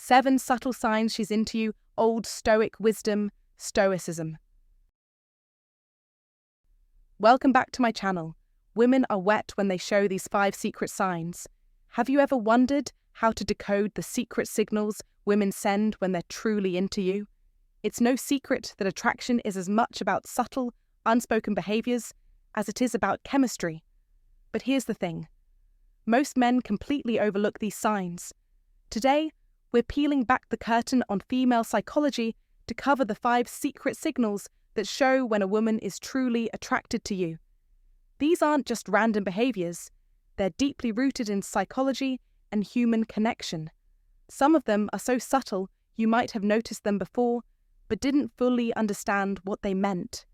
7 subtle signs she's into you. Old Stoic wisdom, Stoicism. Welcome back to my channel. Women are wet when they show these 5 secret signs. Have you ever wondered how to decode the secret signals women send when they're truly into you? It's no secret that attraction is as much about subtle, unspoken behaviors as it is about chemistry. But here's the thing. Most men completely overlook these signs. Today, we're peeling back the curtain on female psychology to cover the 5 secret signals that show when a woman is truly attracted to you. These aren't just random behaviors. They're deeply rooted in psychology and human connection. Some of them are so subtle you might have noticed them before, but didn't fully understand what they meant.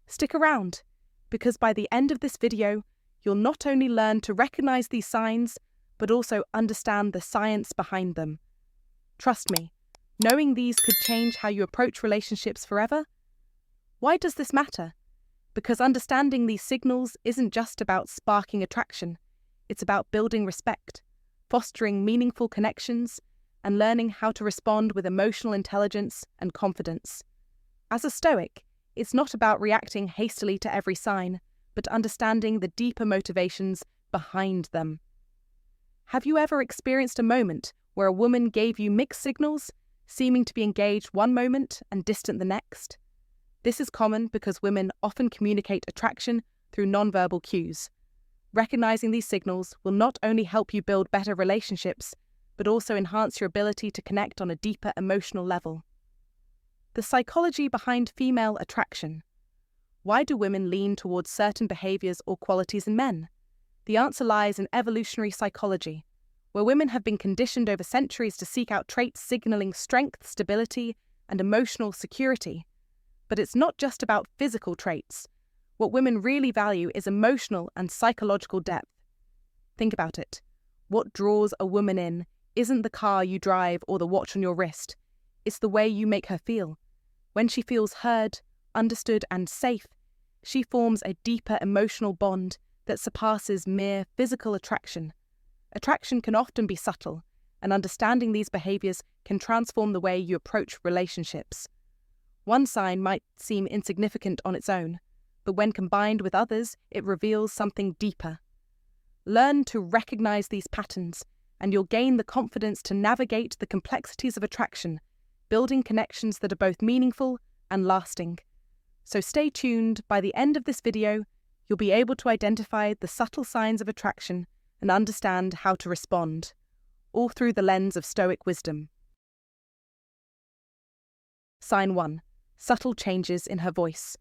Stick around, because by the end of this video, you'll not only learn to recognize these signs, but also understand the science behind them. Trust me, knowing these could change how you approach relationships forever. Why does this matter? Because understanding these signals isn't just about sparking attraction. It's about building respect, fostering meaningful connections, and learning how to respond with emotional intelligence and confidence. As a Stoic, it's not about reacting hastily to every sign, but understanding the deeper motivations behind them. Have you ever experienced a moment where a woman gave you mixed signals, seeming to be engaged one moment and distant the next? This is common because women often communicate attraction through nonverbal cues. Recognizing these signals will not only help you build better relationships, but also enhance your ability to connect on a deeper emotional level. The psychology behind female attraction. Why do women lean towards certain behaviors or qualities in men? The answer lies in evolutionary psychology, where women have been conditioned over centuries to seek out traits signaling strength, stability, and emotional security. But it's not just about physical traits. What women really value is emotional and psychological depth. Think about it. What draws a woman in isn't the car you drive or the watch on your wrist. It's the way you make her feel. When she feels heard, understood, and safe, she forms a deeper emotional bond that surpasses mere physical attraction. Attraction can often be subtle, and understanding these behaviors can transform the way you approach relationships. One sign might seem insignificant on its own, but when combined with others, it reveals something deeper. Learn to recognize these patterns, and you'll gain the confidence to navigate the complexities of attraction, building connections that are both meaningful and lasting. So stay tuned. By the end of this video, you'll be able to identify the subtle signs of attraction and understand how to respond, all through the lens of Stoic wisdom. Sign 1. Subtle changes in her voice.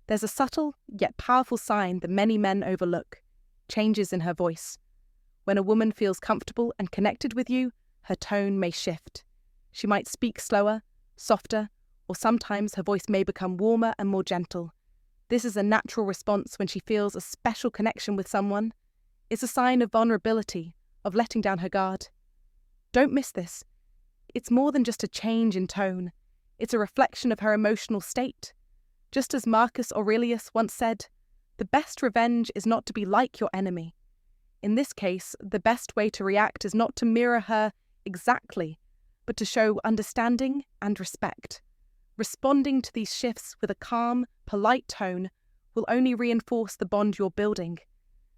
There's a subtle yet powerful sign that many men overlook: changes in her voice. When a woman feels comfortable and connected with you, her tone may shift. She might speak slower, softer, or sometimes her voice may become warmer and more gentle. This is a natural response when she feels a special connection with someone. It's a sign of vulnerability, of letting down her guard. Don't miss this. It's more than just a change in tone. It's a reflection of her emotional state. Just as Marcus Aurelius once said, "The best revenge is not to be like your enemy." In this case, the best way to react is not to mirror her exactly, but to show understanding and respect. Responding to these shifts with a calm, polite tone will only reinforce the bond you're building.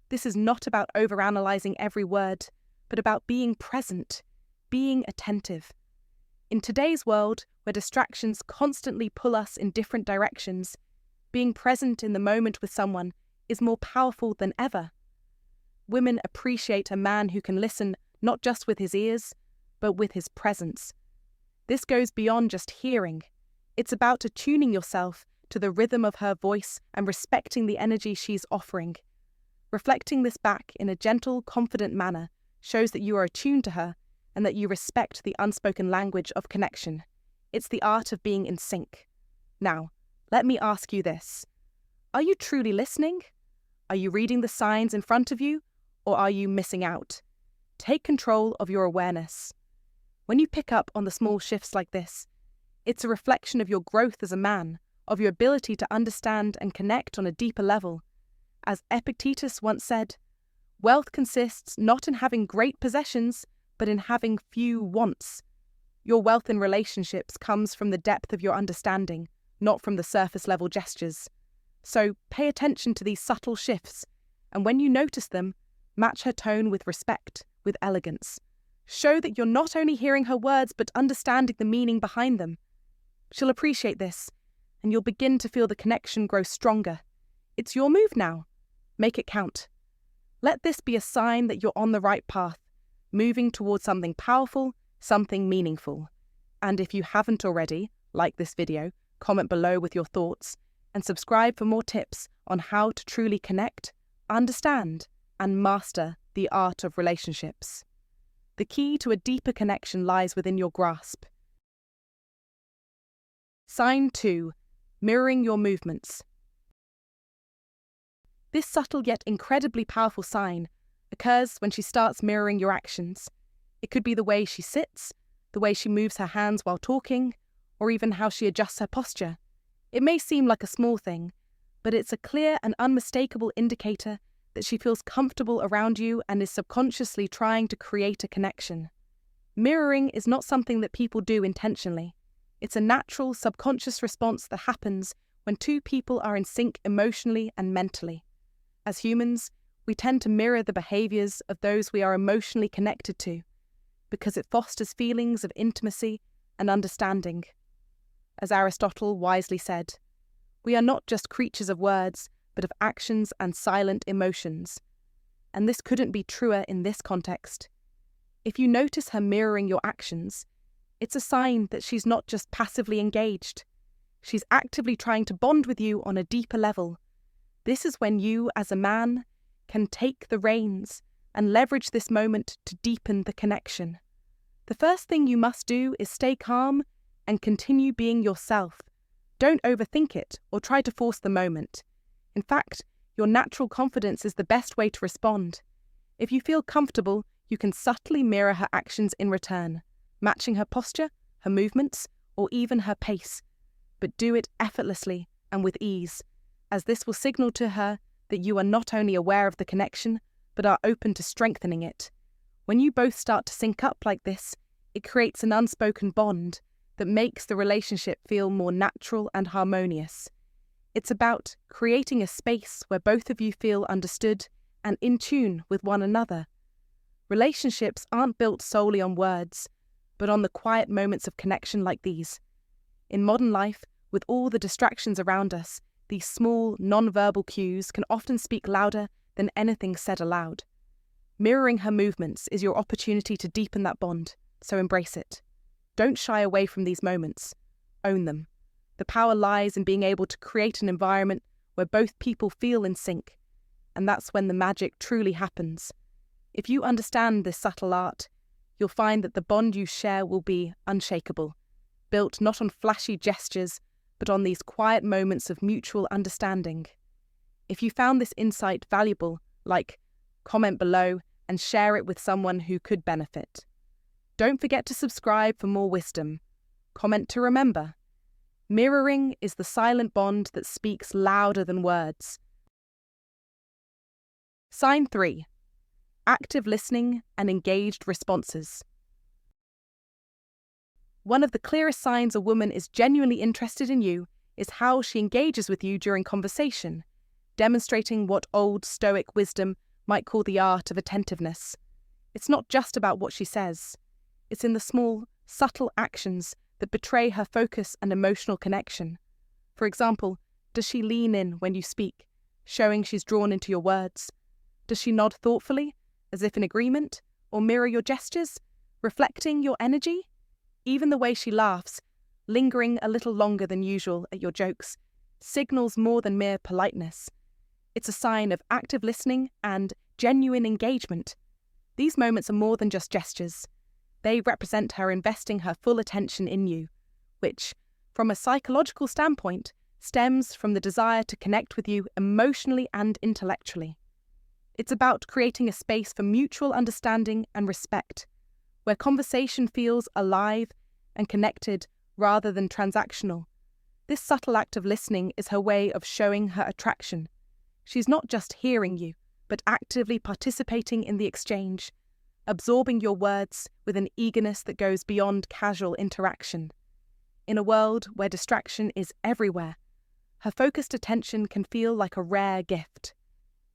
This is not about overanalyzing every word, but about being present, being attentive. In today's world, where distractions constantly pull us in different directions, being present in the moment with someone is more powerful than ever. Women appreciate a man who can listen not just with his ears, but with his presence. This goes beyond just hearing. It's about attuning yourself to the rhythm of her voice and respecting the energy she's offering. Reflecting this back in a gentle, confident manner shows that you are attuned to her and that you respect the unspoken language of connection. It's the art of being in sync. Now, let me ask you this. Are you truly listening? Are you reading the signs in front of you, or are you missing out? Take control of your awareness. When you pick up on the small shifts like this, it's a reflection of your growth as a man, of your ability to understand and connect on a deeper level. As Epictetus once said, "Wealth consists not in having great possessions, but in having few wants. Your wealth in relationships comes from the depth of your understanding, not from the surface-level gestures. So pay attention to these subtle shifts, and when you notice them, match her tone with respect, with elegance. Show that you're not only hearing her words, but understanding the meaning behind them. She'll appreciate this, and you'll begin to feel the connection grow stronger. It's your move now. Make it count. Let this be a sign that you're on the right path, moving towards something powerful, something meaningful. And if you haven't already, like this video, comment below with your thoughts, and subscribe for more tips on how to truly connect, understand, and master the art of relationships. The key to a deeper connection lies within your grasp. Sign 2. Mirroring your movements. This subtle yet incredibly powerful sign occurs when she starts mirroring your actions. It could be the way she sits, the way she moves her hands while talking, or even how she adjusts her posture. It may seem like a small thing, but it's a clear and unmistakable indicator that she feels comfortable around you and is subconsciously trying to create a connection. Mirroring is not something that people do intentionally. It's a natural, subconscious response that happens when two people are in sync emotionally and mentally. As humans, we tend to mirror the behaviors of those we are emotionally connected to, because it fosters feelings of intimacy and understanding. As Aristotle wisely said, we are not just creatures of words, but of actions and silent emotions. And this couldn't be truer in this context. If you notice her mirroring your actions, it's a sign that she's not just passively engaged. She's actively trying to bond with you on a deeper level. This is when you, as a man, can take the reins and leverage this moment to deepen the connection. The first thing you must do is stay calm and continue being yourself. Don't overthink it or try to force the moment. In fact, your natural confidence is the best way to respond. If you feel comfortable, you can subtly mirror her actions in return, matching her posture, her movements, or even her pace. But do it effortlessly and with ease, as this will signal to her that you are not only aware of the connection, but are open to strengthening it. When you both start to sync up like this, it creates an unspoken bond that makes the relationship feel more natural and harmonious. It's about creating a space where both of you feel understood and in tune with one another. Relationships aren't built solely on words, but on the quiet moments of connection like these. In modern life, with all the distractions around us, these small, non-verbal cues can often speak louder than anything said aloud. Mirroring her movements is your opportunity to deepen that bond, so embrace it. Don't shy away from these moments. Own them. The power lies in being able to create an environment where both people feel in sync, and that's when the magic truly happens. If you understand this subtle art, you'll find that the bond you share will be unshakable, built not on flashy gestures, but on these quiet moments of mutual understanding. If you found this insight valuable, comment below and share it with someone who could benefit. Don't forget to subscribe for more wisdom. Comment to remember. Mirroring is the silent bond that speaks louder than words. Sign 3. Active listening and engaged responses. One of the clearest signs a woman is genuinely interested in you is how she engages with you during conversation, demonstrating what Old Stoic wisdom might call the art of attentiveness. It's not just about what she says. It's in the small, subtle actions that betray her focus and emotional connection. For example, does she lean in when you speak, showing she's drawn into your words? Does she nod thoughtfully, as if in agreement, or mirror your gestures, reflecting your energy? Even the way she laughs, lingering a little longer than usual at your jokes, signals more than mere politeness. It's a sign of active listening and genuine engagement. These moments are more than just gestures. They represent her investing her full attention in you, which, from a psychological standpoint, stems from the desire to connect with you emotionally and intellectually. It's about creating a space for mutual understanding and respect, where conversation feels alive and connected rather than transactional. This subtle act of listening is her way of showing her attraction. She's not just hearing you, but actively participating in the exchange, absorbing your words with an eagerness that goes beyond casual interaction. In a world where distraction is everywhere, her focused attention can feel like a rare gift.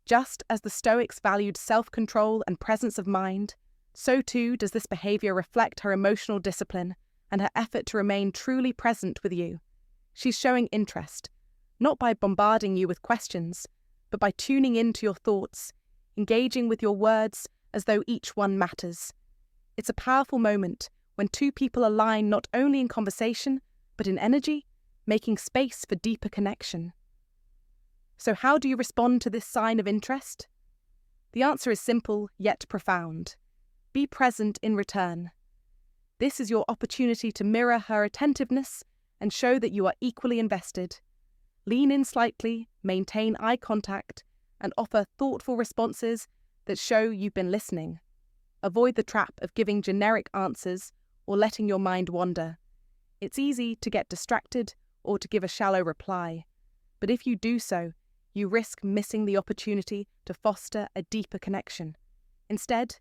Just as the Stoics valued self-control and presence of mind, so too does this behavior reflect her emotional discipline and her effort to remain truly present with you. She's showing interest, not by bombarding you with questions, but by tuning into your thoughts, engaging with your words as though each one matters. It's a powerful moment when two people align not only in conversation, but in energy, making space for deeper connection. So how do you respond to this sign of interest? The answer is simple yet profound. Be present in return. This is your opportunity to mirror her attentiveness and show that you are equally invested. Lean in slightly, maintain eye contact, and offer thoughtful responses that show you've been listening. Avoid the trap of giving generic answers or letting your mind wander. It's easy to get distracted or to give a shallow reply, but if you do so, you risk missing the opportunity to foster a deeper connection. Instead,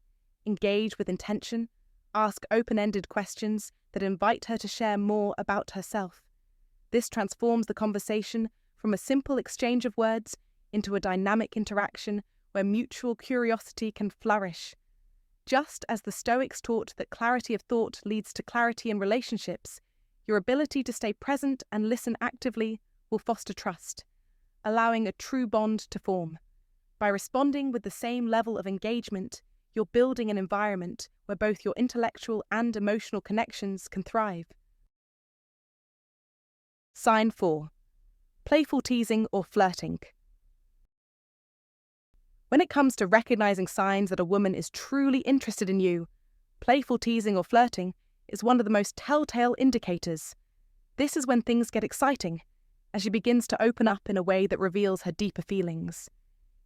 engage with intention, ask open-ended questions that invite her to share more about herself. This transforms the conversation from a simple exchange of words into a dynamic interaction where mutual curiosity can flourish. Just as the Stoics taught that clarity of thought leads to clarity in relationships, your ability to stay present and listen actively will foster trust, allowing a true bond to form. By responding with the same level of engagement, you're building an environment where both your intellectual and emotional connections can thrive. Sign 4. Playful teasing or flirting. When it comes to recognizing signs that a woman is truly interested in you, playful teasing or flirting is one of the most telltale indicators. This is when things get exciting, as she begins to open up in a way that reveals her deeper feelings.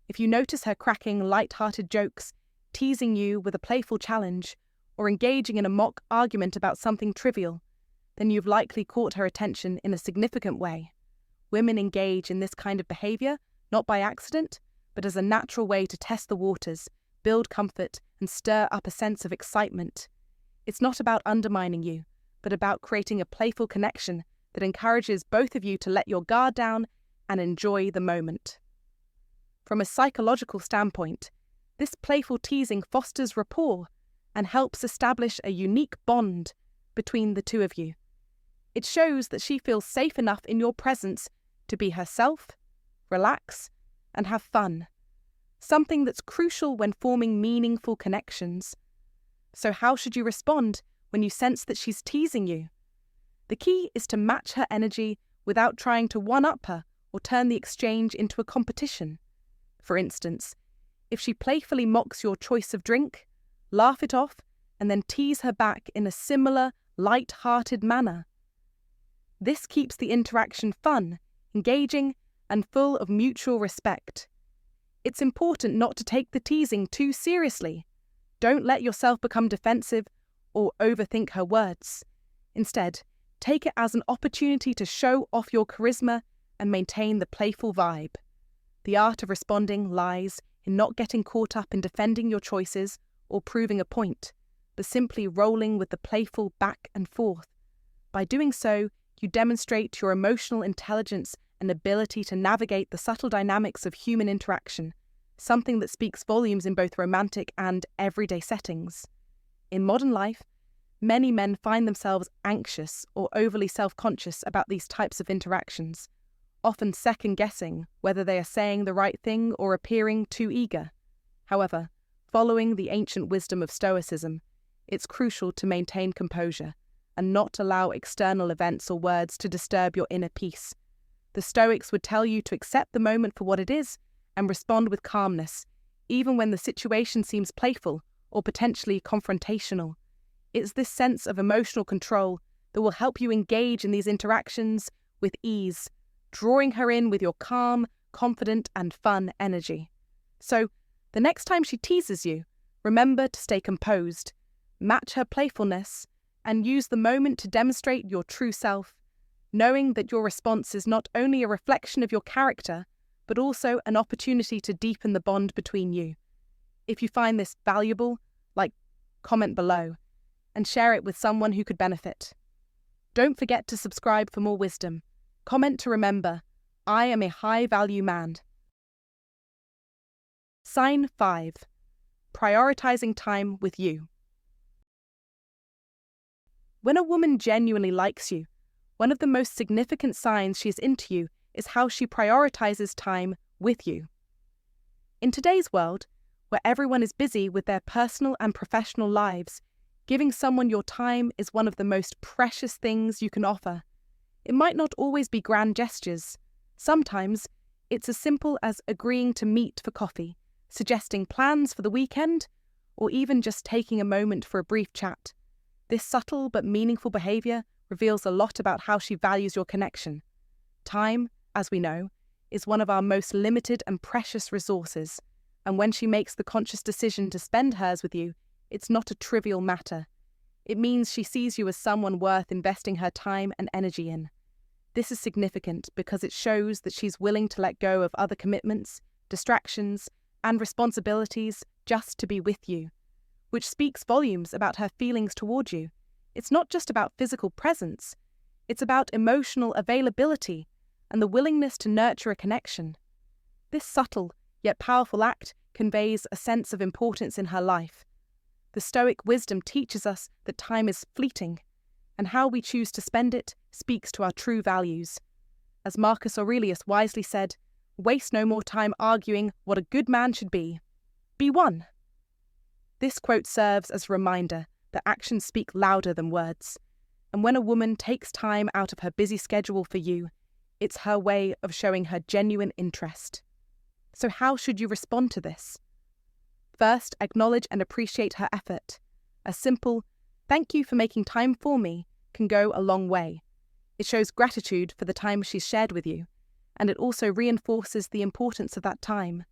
If you notice her cracking light-hearted jokes, teasing you with a playful challenge, or engaging in a mock argument about something trivial, then you've likely caught her attention in a significant way. Women engage in this kind of behavior not by accident, but as a natural way to test the waters, build comfort, and stir up a sense of excitement. It's not about undermining you, but about creating a playful connection that encourages both of you to let your guard down and enjoy the moment. From a psychological standpoint, this playful teasing fosters rapport and helps establish a unique bond between the two of you. It shows that she feels safe enough in your presence to be herself, relax, and have fun, something that's crucial when forming meaningful connections. So how should you respond when you sense that she's teasing you? The key is to match her energy without trying to one-up her or turn the exchange into a competition. For instance, if she playfully mocks your choice of drink, laugh it off and then tease her back in a similar, light-hearted manner. This keeps the interaction fun, engaging, and full of mutual respect. It's important not to take the teasing too seriously. Don't let yourself become defensive or overthink her words. Instead, take it as an opportunity to show off your charisma and maintain the playful vibe. The art of responding lies in not getting caught up in defending your choices or proving a point, but simply rolling with the playful back and forth. By doing so, you demonstrate your emotional intelligence and ability to navigate the subtle dynamics of human interaction, something that speaks volumes in both romantic and everyday settings. In modern life, many men find themselves anxious or overly self-conscious about these types of interactions, often second-guessing whether they are saying the right thing or appearing too eager. However, following the ancient wisdom of Stoicism, it's crucial to maintain composure and not allow external events or words to disturb your inner peace. The Stoics would tell you to accept the moment for what it is and respond with calmness, even when the situation seems playful or potentially confrontational. It's this sense of emotional control that will help you engage in these interactions with ease, drawing her in with your calm, confident, and fun energy. So, the next time she teases you, remember to stay composed, match her playfulness, and use the moment to demonstrate your true self, knowing that your response is not only a reflection of your character, but also an opportunity to deepen the bond between you. If you find this valuable, like comment below, and share it with someone who could benefit. Don't forget to subscribe for more wisdom. Comment to remember, I am a high-value man. Sign 5. Prioritizing time with you. When a woman genuinely likes you, one of the most significant signs she is into you is how she prioritizes time with you. In today's world, where everyone is busy with their personal and professional lives, giving someone your time is one of the most precious things you can offer. It might not always be grand gestures. Sometimes it's as simple as agreeing to meet for coffee, suggesting plans for the weekend, or even just taking a moment for a brief chat. This subtle but meaningful behavior reveals a lot about how she values your connection. Time, as we know, is one of our most limited and precious resources, and when she makes the conscious decision to spend hers with you, it's not a trivial matter. It means she sees you as someone worth investing her time and energy in. This is significant because it shows that she's willing to let go of other commitments, distractions, and responsibilities just to be with you, which speaks volumes about her feelings toward you. It's not just about physical presence, it's about emotional availability and the willingness to nurture a connection. This subtle yet powerful act conveys a sense of importance in her life. The Stoic wisdom teaches us that time is fleeting, and how we choose to spend it speaks to our true values. As Marcus Aurelius wisely said, "Waste no more time arguing what a good man should be. Be one." This quote serves as a reminder that actions speak louder than words, and when a woman takes time out of her busy schedule for you, it's her way of showing her genuine interest. So how should you respond to this? First, acknowledge and appreciate her effort. A simple, "Thank you for making time for me," can go a long way. It shows gratitude for the time she's shared with you, and it also reinforces the importance of that time.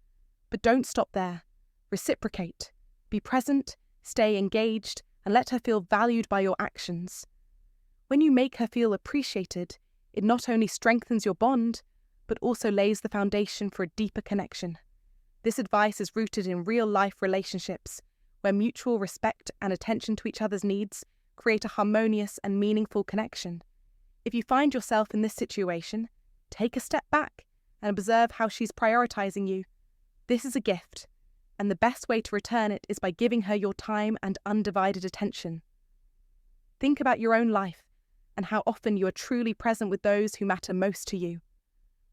But don't stop there. Reciprocate. Be present, stay engaged, and let her feel valued by your actions. When you make her feel appreciated, it not only strengthens your bond, but also lays the foundation for a deeper connection. This advice is rooted in real-life relationships, where mutual respect and attention to each other's needs create a harmonious and meaningful connection. If you find yourself in this situation, take a step back and observe how she's prioritizing you. This is a gift, and the best way to return it is by giving her your time and undivided attention. Think about your own life and how often you are truly present with those who matter most to you.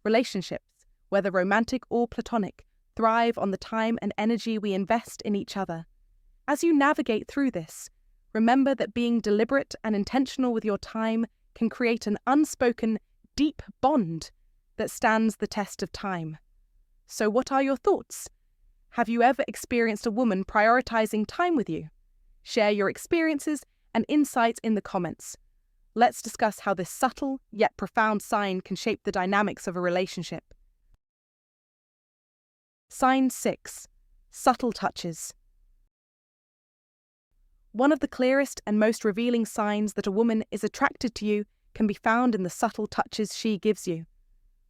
Relationships, whether romantic or platonic, thrive on the time and energy we invest in each other. As you navigate through this, remember that being deliberate and intentional with your time can create an unspoken, deep bond that stands the test of time. So what are your thoughts? Have you ever experienced a woman prioritizing time with you? Share your experiences and insights in the comments. Let's discuss how this subtle yet profound sign can shape the dynamics of a relationship. Sign 6. Subtle touches. One of the clearest and most revealing signs that a woman is attracted to you can be found in the subtle touches she gives you.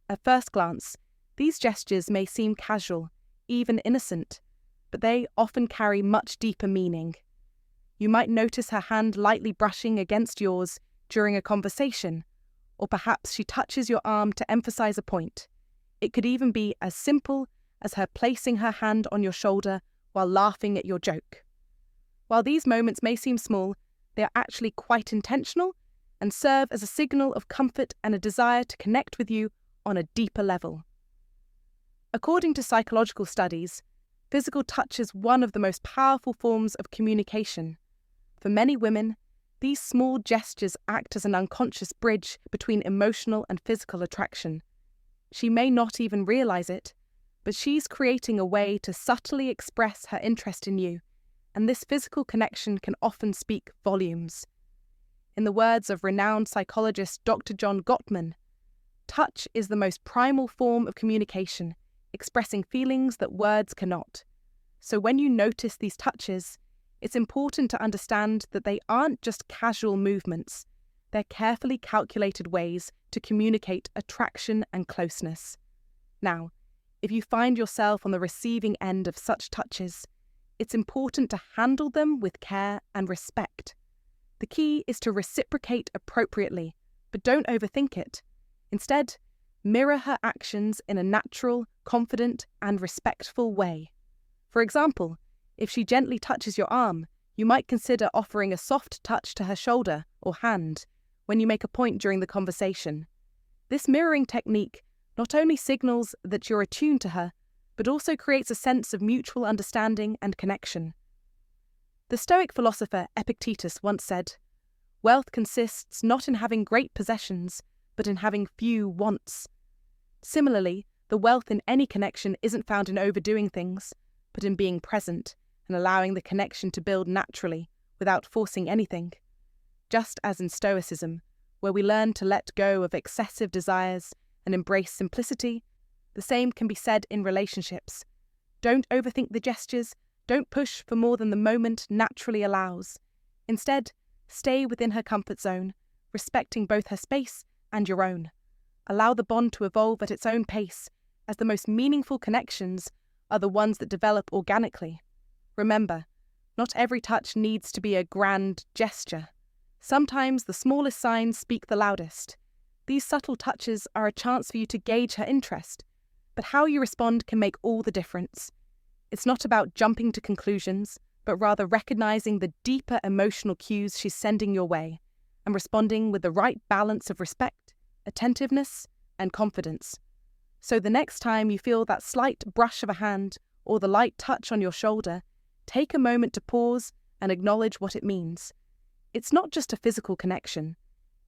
At first glance, these gestures may seem casual, even innocent, but they often carry much deeper meaning. You might notice her hand lightly brushing against yours during a conversation, or perhaps she touches your arm to emphasize a point. It could even be as simple as her placing her hand on your shoulder while laughing at your joke. While these moments may seem small, they are actually quite intentional and serve as a signal of comfort and a desire to connect with you on a deeper level. According to psychological studies, physical touch is one of the most powerful forms of communication. For many women, these small gestures act as an unconscious bridge between emotional and physical attraction. She may not even realize it, but she's creating a way to subtly express her interest in you, and this physical connection can often speak volumes. In the words of renowned psychologist Dr. John Gottman, touch is the most primal form of communication, expressing feelings that words cannot. So when you notice these touches, it's important to understand that they aren't just casual movements. They're carefully calculated ways to communicate attraction and closeness. Now, if you find yourself on the receiving end of such touches, it's important to handle them with care and respect. The key is to reciprocate appropriately, but don't overthink it. Instead, mirror her actions in a natural, confident, and respectful way. For example, if she gently touches your arm, you might consider offering a soft touch to her shoulder or hand when you make a point during the conversation. This mirroring technique not only signals that you're attuned to her, but also creates a sense of mutual understanding and connection. The Stoic philosopher Epictetus once said, "Wealth consists not in having great possessions, but in having few wants." Similarly, the wealth in any connection isn't found in overdoing things, but in being present and allowing the connection to build naturally without forcing anything. Just as in Stoicism, where we learn to let go of excessive desires and embrace simplicity, the same can be said in relationships. Don't overthink the gestures, don't push for more than the moment naturally allows. Instead, stay within her comfort zone, respecting both her space and your own. Allow the bond to evolve at its own pace, as the most meaningful connections are the ones that develop organically. Remember, not every touch needs to be a grand gesture. Sometimes the smallest signs speak the loudest. These subtle touches are a chance for you to gauge her interest, but how you respond can make all the difference. It's not about jumping to conclusions, but rather recognizing the deeper emotional cues she's sending your way and responding with the right balance of respect, attentiveness, and confidence. So the next time you feel that slight brush of a hand or the light touch on your shoulder, take a moment to pause and acknowledge what it means. It's not just a physical connection.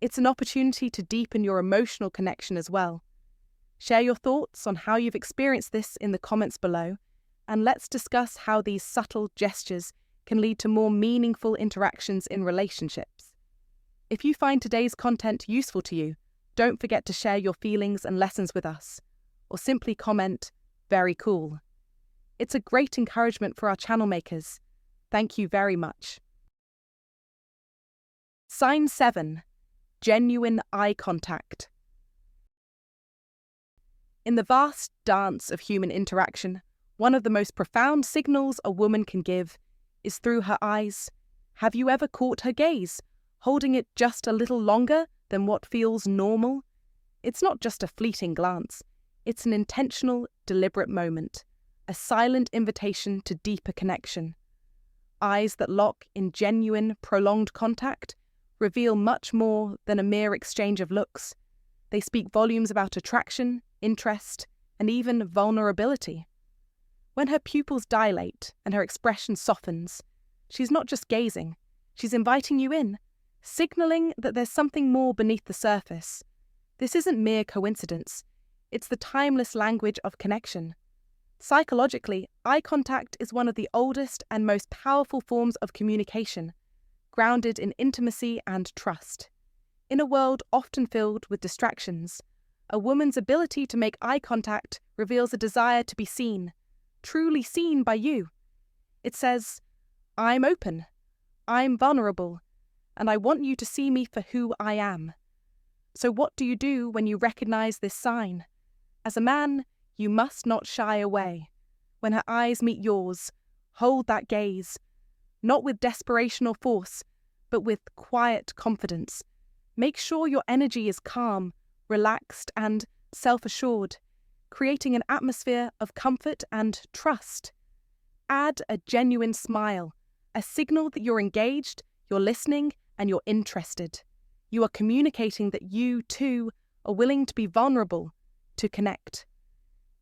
It's an opportunity to deepen your emotional connection as well. Share your thoughts on how you've experienced this in the comments below, and let's discuss how these subtle gestures can lead to more meaningful interactions in relationships. If you find today's content useful to you, don't forget to share your feelings and lessons with us, or simply comment, "Very cool." It's a great encouragement for our channel makers. Thank you very much. Sign 7. Genuine eye contact. In the vast dance of human interaction, one of the most profound signals a woman can give is through her eyes. Have you ever caught her gaze, holding it just a little longer than what feels normal? It's not just a fleeting glance. It's an intentional, deliberate moment, a silent invitation to deeper connection. Eyes that lock in genuine, prolonged contact reveal much more than a mere exchange of looks. They speak volumes about attraction, interest, and even vulnerability. When her pupils dilate and her expression softens, she's not just gazing, she's inviting you in, signaling that there's something more beneath the surface. This isn't mere coincidence. It's the timeless language of connection. Psychologically, eye contact is one of the oldest and most powerful forms of communication, grounded in intimacy and trust. In a world often filled with distractions, a woman's ability to make eye contact reveals a desire to be seen, truly seen by you. It says, "I'm open, I'm vulnerable, and I want you to see me for who I am." So what do you do when you recognize this sign? As a man, you must not shy away. When her eyes meet yours, hold that gaze, not with desperation or force, but with quiet confidence. Make sure your energy is calm, relaxed, and self-assured, creating an atmosphere of comfort and trust. Add a genuine smile, a signal that you're engaged, you're listening, and you're interested. You are communicating that you, too, are willing to be vulnerable, to connect.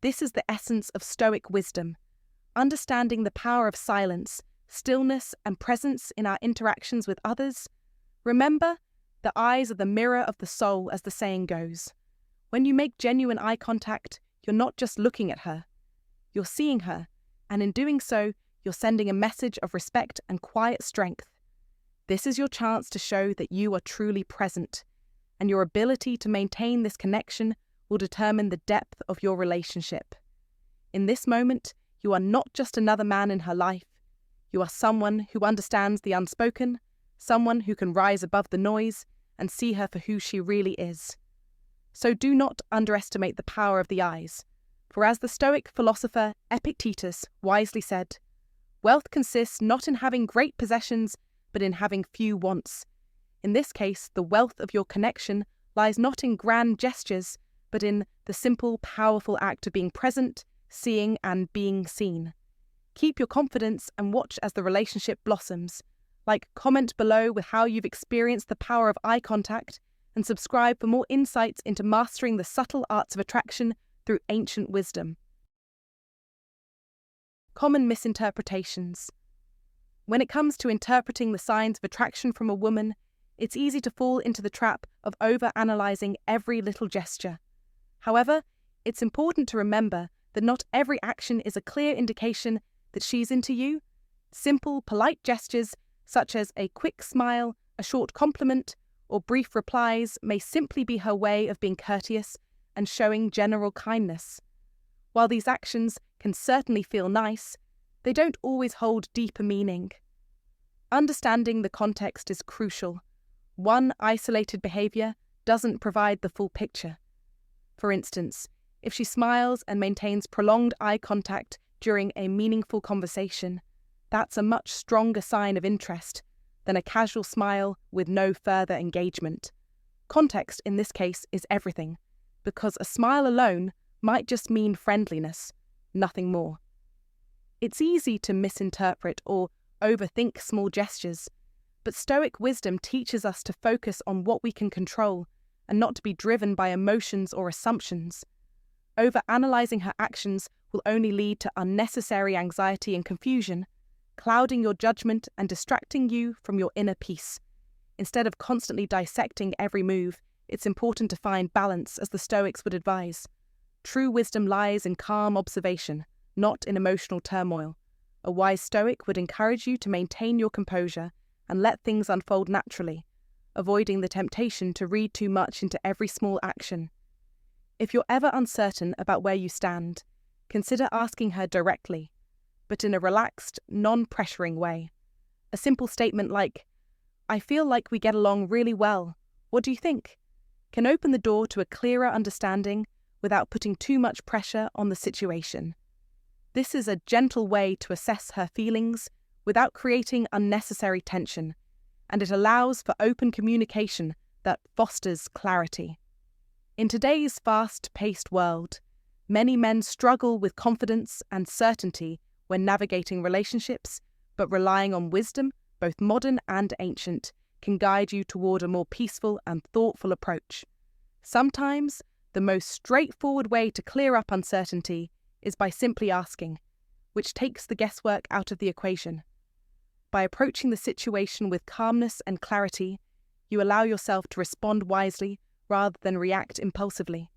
This is the essence of Stoic wisdom, understanding the power of silence, stillness, and presence in our interactions with others. Remember, the eyes are the mirror of the soul, as the saying goes. When you make genuine eye contact, you're not just looking at her, you're seeing her, and in doing so, you're sending a message of respect and quiet strength. This is your chance to show that you are truly present, and your ability to maintain this connection will determine the depth of your relationship. In this moment, you are not just another man in her life. You are someone who understands the unspoken, someone who can rise above the noise and see her for who she really is. So do not underestimate the power of the eyes, for as the Stoic philosopher Epictetus wisely said, Wealth consists not in having great possessions, but in having few wants. In this case, the wealth of your connection lies not in grand gestures, but in the simple, powerful act of being present, seeing, and being seen. Keep your confidence and watch as the relationship blossoms. Comment below with how you've experienced the power of eye contact, and subscribe for more insights into mastering the subtle arts of attraction through ancient wisdom. Common misinterpretations. When it comes to interpreting the signs of attraction from a woman, it's easy to fall into the trap of over-analyzing every little gesture. However, it's important to remember that not every action is a clear indication that she's into you. Simple, polite gestures, such as a quick smile, a short compliment, or brief replies, may simply be her way of being courteous and showing general kindness. While these actions can certainly feel nice, they don't always hold deeper meaning. Understanding the context is crucial. One isolated behavior doesn't provide the full picture. For instance, if she smiles and maintains prolonged eye contact during a meaningful conversation, that's a much stronger sign of interest than a casual smile with no further engagement. Context in this case is everything, because a smile alone might just mean friendliness, nothing more. It's easy to misinterpret or overthink small gestures, but Stoic wisdom teaches us to focus on what we can control and not to be driven by emotions or assumptions. Over-analyzing her actions will only lead to unnecessary anxiety and confusion, clouding your judgment and distracting you from your inner peace. Instead of constantly dissecting every move, it's important to find balance, as the Stoics would advise. True wisdom lies in calm observation, not in emotional turmoil. A wise Stoic would encourage you to maintain your composure and let things unfold naturally, avoiding the temptation to read too much into every small action. If you're ever uncertain about where you stand, consider asking her directly, but in a relaxed, non-pressuring way. A simple statement like, "I feel like we get along really well. What do you think?" can open the door to a clearer understanding without putting too much pressure on the situation. This is a gentle way to assess her feelings without creating unnecessary tension, and it allows for open communication that fosters clarity. In today's fast-paced world, many men struggle with confidence and certainty when navigating relationships, but relying on wisdom, both modern and ancient, can guide you toward a more peaceful and thoughtful approach. Sometimes, the most straightforward way to clear up uncertainty is by simply asking, which takes the guesswork out of the equation. By approaching the situation with calmness and clarity, you allow yourself to respond wisely rather than react impulsively.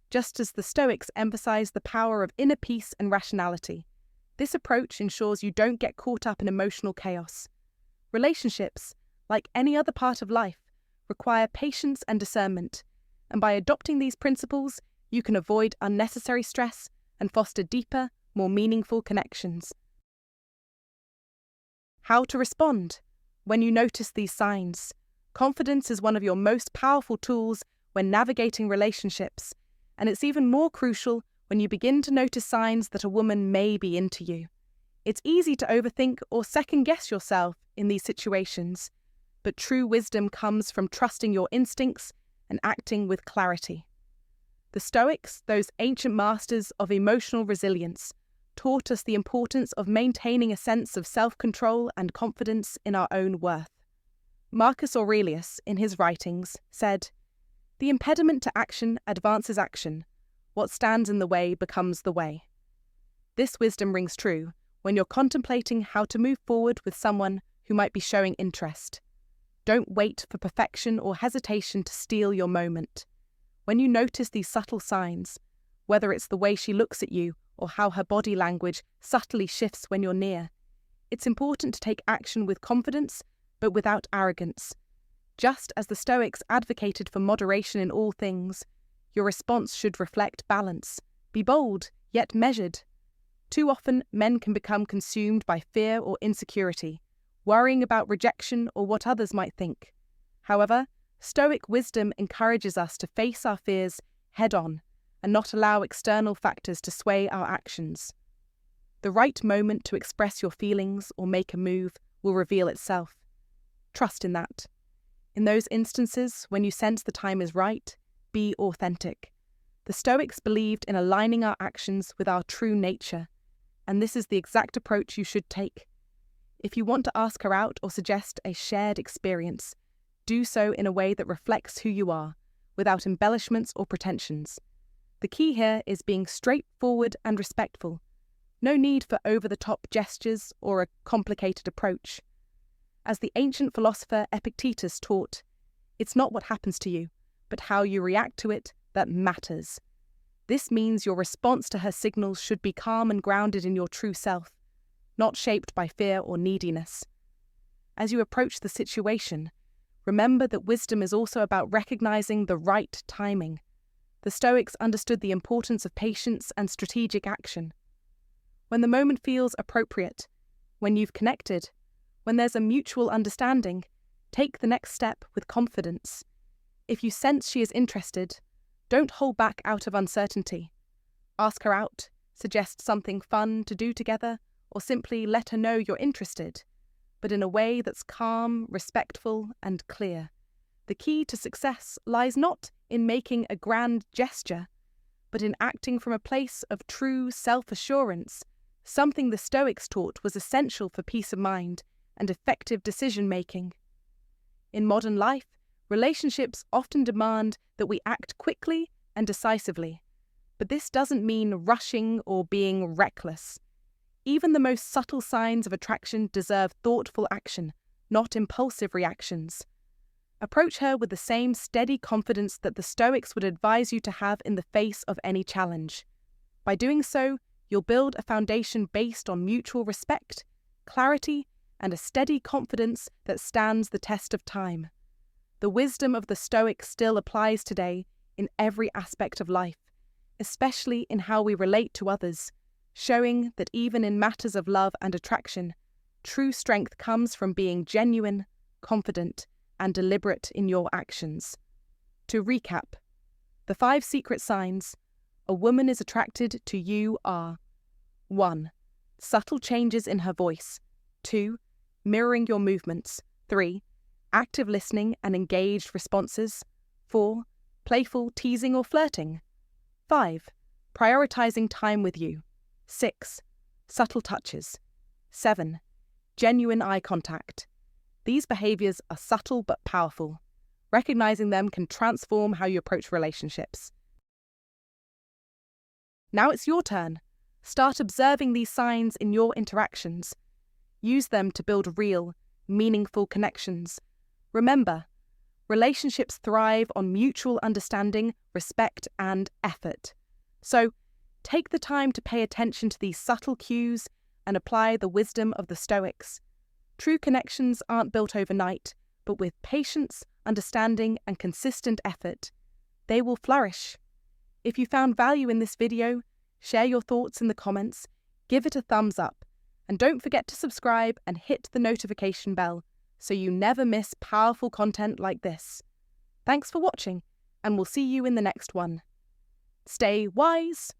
Just as the Stoics emphasize the power of inner peace and rationality, this approach ensures you don't get caught up in emotional chaos. Relationships, like any other part of life, require patience and discernment, and by adopting these principles, you can avoid unnecessary stress and foster deeper, more meaningful connections. How to respond when you notice these signs. Confidence is one of your most powerful tools when navigating relationships, and it's even more crucial when you begin to notice signs that a woman may be into you. It's easy to overthink or second-guess yourself in these situations, but true wisdom comes from trusting your instincts and acting with clarity. The Stoics, those ancient masters of emotional resilience, taught us the importance of maintaining a sense of self-control and confidence in our own worth. Marcus Aurelius, in his writings, said, "The impediment to action advances action. What stands in the way becomes the way." This wisdom rings true when you're contemplating how to move forward with someone who might be showing interest. Don't wait for perfection or hesitation to steal your moment. When you notice these subtle signs, whether it's the way she looks at you or how her body language subtly shifts when you're near, it's important to take action with confidence, but without arrogance. Just as the Stoics advocated for moderation in all things, your response should reflect balance. Be bold, yet measured. Too often, men can become consumed by fear or insecurity, worrying about rejection or what others might think. However, Stoic wisdom encourages us to face our fears head-on and not allow external factors to sway our actions. The right moment to express your feelings or make a move will reveal itself. Trust in that. In those instances, when you sense the time is right, be authentic. The Stoics believed in aligning our actions with our true nature, and this is the exact approach you should take. If you want to ask her out or suggest a shared experience, do so in a way that reflects who you are, without embellishments or pretensions. The key here is being straightforward and respectful. No need for over-the-top gestures or a complicated approach. As the ancient philosopher Epictetus taught, it's not what happens to you, but how you react to it that matters. This means your response to her signals should be calm and grounded in your true self, not shaped by fear or neediness. As you approach the situation, remember that wisdom is also about recognizing the right timing. The Stoics understood the importance of patience and strategic action. When the moment feels appropriate, when you've connected, when there's a mutual understanding, take the next step with confidence. If you sense she is interested, don't hold back out of uncertainty. Ask her out, suggest something fun to do together, or simply let her know you're interested, but in a way that's calm, respectful, and clear. The key to success lies not in making a grand gesture, but in acting from a place of true self-assurance, something the Stoics taught was essential for peace of mind and effective decision-making. In modern life, relationships often demand that we act quickly and decisively, but this doesn't mean rushing or being reckless. Even the most subtle signs of attraction deserve thoughtful action, not impulsive reactions. Approach her with the same steady confidence that the Stoics would advise you to have in the face of any challenge. By doing so, you'll build a foundation based on mutual respect, clarity, and a steady confidence that stands the test of time. The wisdom of the Stoics still applies today in every aspect of life, especially in how we relate to others, showing that even in matters of love and attraction, true strength comes from being genuine, confident, and deliberate in your actions. To recap, the 5 secret signs a woman is attracted to you are: 1. Subtle changes in her voice. 2. Mirroring your movements. 3. Active listening and engaged responses. 4. Playful teasing or flirting. 5. Prioritizing time with you. 6. Subtle touches. 7. Genuine eye contact. These behaviors are subtle but powerful. Recognizing them can transform how you approach relationships. Now it's your turn. Start observing these signs in your interactions. Use them to build real, meaningful connections. Remember, relationships thrive on mutual understanding, respect, and effort. So, take the time to pay attention to these subtle cues and apply the wisdom of the Stoics. True connections aren't built overnight, but with patience, understanding, and consistent effort, they will flourish. If you found value in this video, share your thoughts in the comments, give it a thumbs up, and don't forget to subscribe and hit the notification bell so you never miss powerful content like this. Thanks for watching, and we'll see you in the next one. Stay wise.